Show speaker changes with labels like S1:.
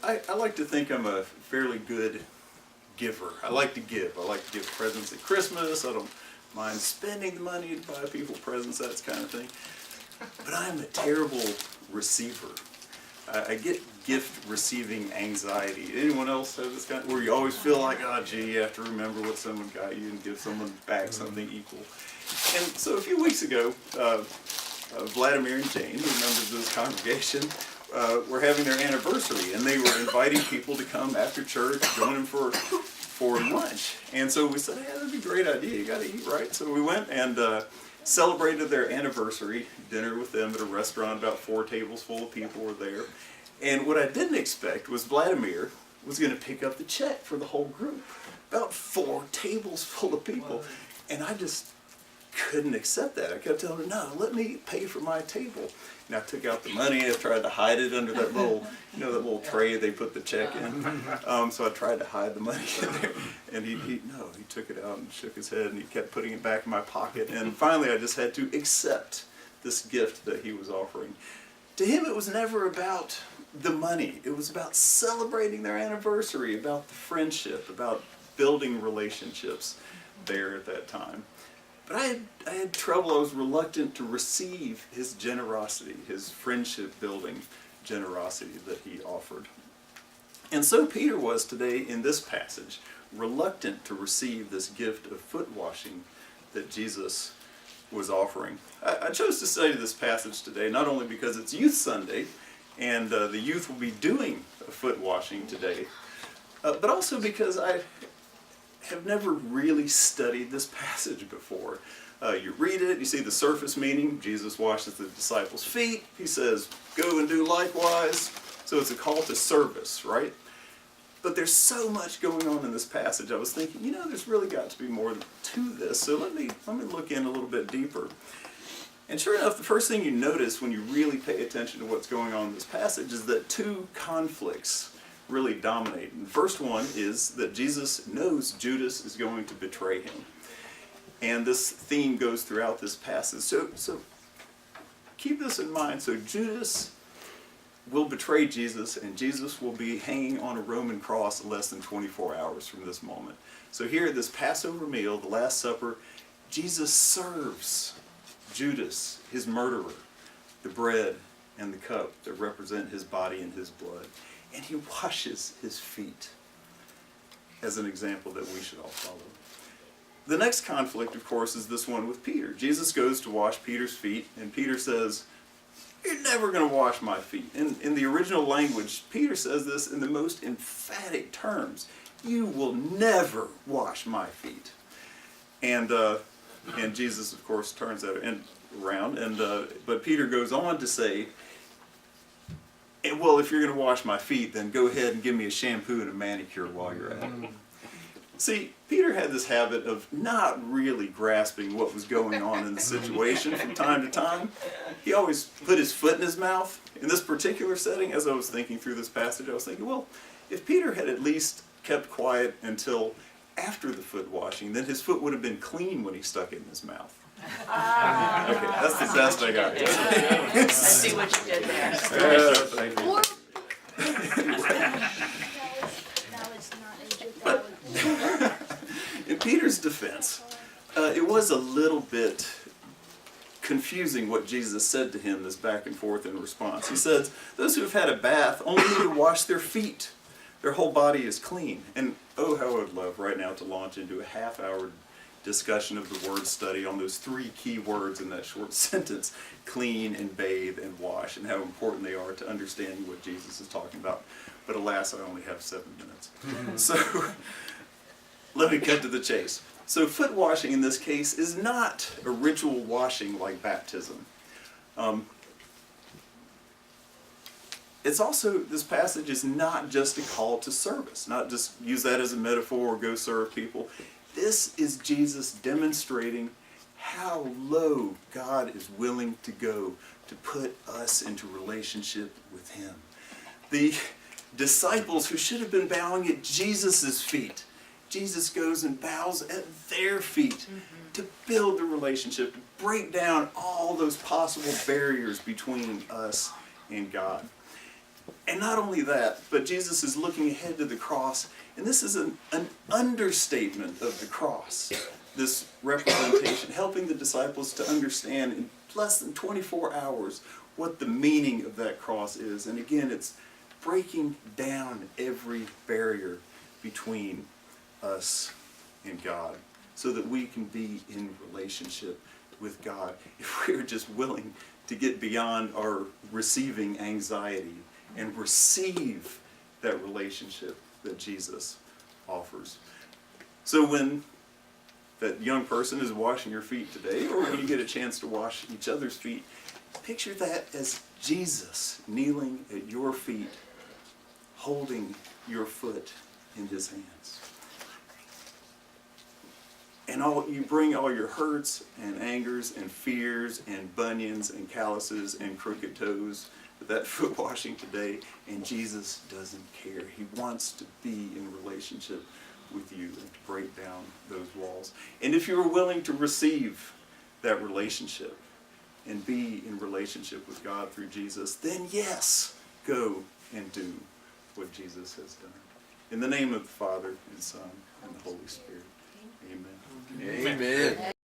S1: I like to think I'm a fairly good giver. I like to give. I like to give presents at Christmas. I don't mind spending the money to buy people presents, that kind of thing. But I'm a terrible receiver. I get gift receiving anxiety. Anyone else have this kind where you always feel like, oh gee, you have to remember what someone got you and give someone back something equal. And so a few weeks ago, Vladimir and Jane, who are members of this congregation, were having their anniversary, and they were inviting people to come after church, join them for lunch. And so we said, hey, that'd be a great idea. You got to eat, right? So we went and celebrated their anniversary dinner with them at a restaurant. About 4 tables full of people were there. And what I didn't expect was Vladimir was going to pick up the check for the whole group. About 4 tables full of people. And I just couldn't accept that. I kept telling her, no, let me pay for my table. And I took out the money. I tried to hide it under that little, that little tray they put the check in. So I tried to hide the money in there. And he took it out and shook his head, and he kept putting it back in my pocket. And finally I just had to accept this gift that he was offering. To him, it was never about the money. It was about celebrating their anniversary, about the friendship, about building relationships there at that time. But I had trouble. I was reluctant to receive his generosity, his friendship-building generosity that he offered. And so Peter was today in this passage, reluctant to receive this gift of foot washing that Jesus was offering. I chose to study this passage today not only because it's Youth Sunday, and the youth will be doing a foot washing today, but also because I have never really studied this passage before. You read it, you see the surface meaning. Jesus washes the disciples' feet. He says, go and do likewise. So it's a call to service, right? But there's so much going on in this passage. I was thinking, there's really got to be more to this. So let me look in a little bit deeper. And sure enough, the first thing you notice when you really pay attention to what's going on in this passage is that 2 conflicts really dominate. And the first one is that Jesus knows Judas is going to betray him. And this theme goes throughout this passage. So keep this in mind. So Judas will betray Jesus, and Jesus will be hanging on a Roman cross less than 24 hours from this moment. So here at this Passover meal, the Last Supper, Jesus serves Judas, his murderer, the bread and the cup that represent his body and his blood. And he washes his feet as an example that we should all follow. The next conflict, of course, is this one with Peter. Jesus goes to wash Peter's feet, and Peter says, you're never going to wash my feet. In the original language, Peter says this in the most emphatic terms. You will never wash my feet. And Jesus, of course, turns that around. But Peter goes on to say, well, if you're going to wash my feet, then go ahead and give me a shampoo and a manicure while you're at it. See, Peter had this habit of not really grasping what was going on in the situation from time to time. He always put his foot in his mouth. In this particular setting, as I was thinking through this passage, I was thinking, well, if Peter had at least kept quiet until after the foot washing, then his foot would have been clean when he stuck it in his mouth. Okay, that's the best I got.
S2: I see what you did there.
S1: Thank you. But in Peter's defense, it was a little bit confusing what Jesus said to him, this back and forth in response. He says, those who have had a bath only need to wash their feet. Their whole body is clean. And oh, how I would love right now to launch into a half-hour discussion of the word study on those 3 key words in that short sentence, clean and bathe and wash, and how important they are to understanding what Jesus is talking about. But alas, I only have 7 minutes. So let me cut to the chase. So foot washing in this case is not a ritual washing like baptism. It's also, this passage is not just a call to service, not just use that as a metaphor or go serve people. This is Jesus demonstrating how low God is willing to go to put us into relationship with Him. The disciples who should have been bowing at Jesus' feet, Jesus goes and bows at their feet to build the relationship, to break down all those possible barriers between us and God. And not only that, but Jesus is looking ahead to the cross, and this is an understatement of the cross. This representation, helping the disciples to understand in less than 24 hours what the meaning of that cross is. And again, it's breaking down every barrier between us and God, so that we can be in relationship with God if we're just willing to get beyond our receiving anxiety and receive that relationship that Jesus offers. So when that young person is washing your feet today, or when you get a chance to wash each other's feet, picture that as Jesus kneeling at your feet, holding your foot in his hands. And you bring all your hurts and angers and fears and bunions and calluses and crooked toes with that foot washing today, and Jesus doesn't care. He wants to be in relationship with you and to break down those walls. And if you're willing to receive that relationship and be in relationship with God through Jesus, then yes, go and do what Jesus has done. In the name of the Father, and Son, and the Holy Spirit. Amen.
S3: Amen.